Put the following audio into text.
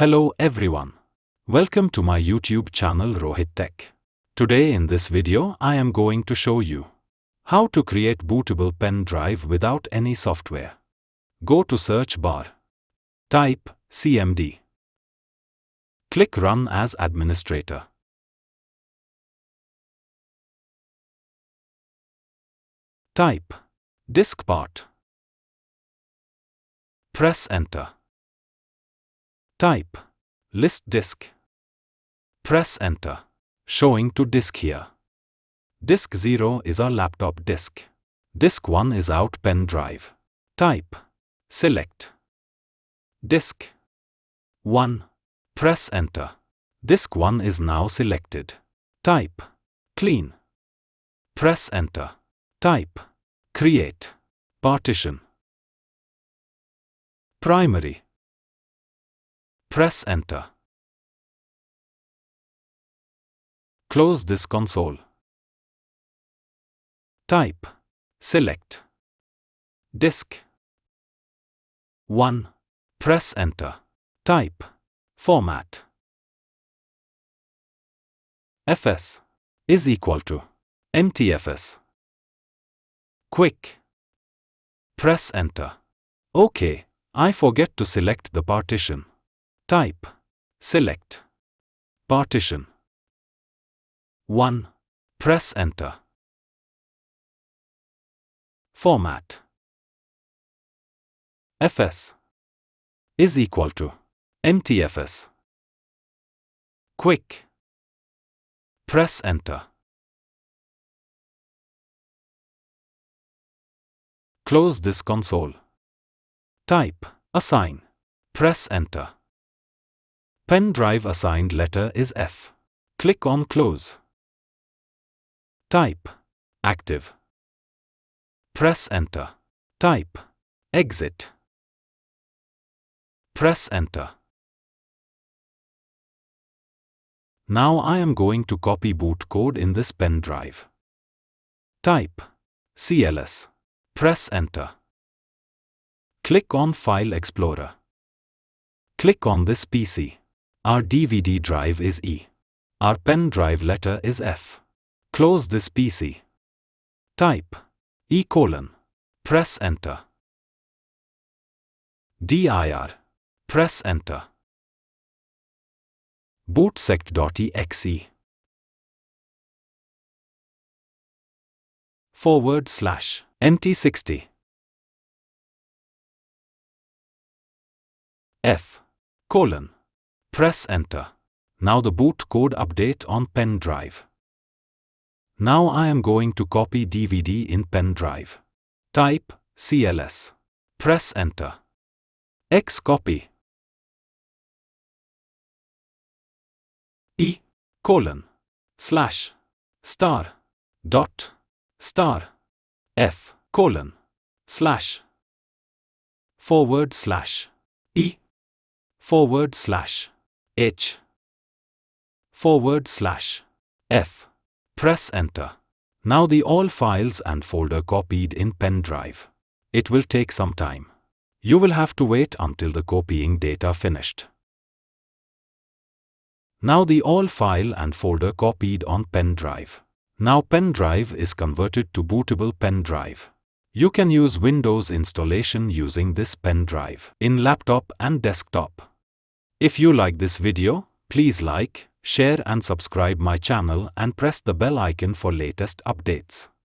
Hello everyone. Welcome to my YouTube channel Rohit Tech. Today in this video I am going to show you how to create bootable pen drive without any software. Go to search bar. Type CMD. Click Run as administrator. Type disk part. Press Enter. Type list disk. Press Enter. Showing to disk here. Disk 0 is our laptop disk. Disk 1 is out pen drive. Type select disk 1. Press Enter. Disk 1 is now selected. Type clean. Press Enter. Type create partition. Primary. Press Enter. Close this console. Type select disk 1. Press Enter. Type format. FS is equal to MTFS. Quick. Press Enter. OK. I forget to select the partition. Type select partition 1. Press Enter. Format. FS is equal to MTFS. Quick. Press Enter. Close this console. Type assign. Press Enter. Pen drive assigned letter is F. Click on Close. Type active. Press Enter. Type exit. Press Enter. Now I am going to copy boot code in this pen drive. Type CLS. Press Enter. Click on File Explorer. Click on this PC. Our DVD drive is E. Our pen drive letter is F. Close this PC. Type E:. Press Enter. dir. Press Enter. bootsec.exe /NT60 F:. Press Enter. Now the boot code update on pen drive. Now I am going to copy DVD in pen drive. Type CLS. Press Enter. Copy. E:// F:/ E:// H:/ F. Press Enter. Now the all files and folder copied in pen drive. It will take some time. You will have to wait until the copying data finished. Now the all file and folder copied on pen drive. Now pen drive is converted to bootable pen drive. You can use Windows installation using this pen drive in laptop and desktop. If you like this video, please like, share and subscribe my channel and press the bell icon for latest updates.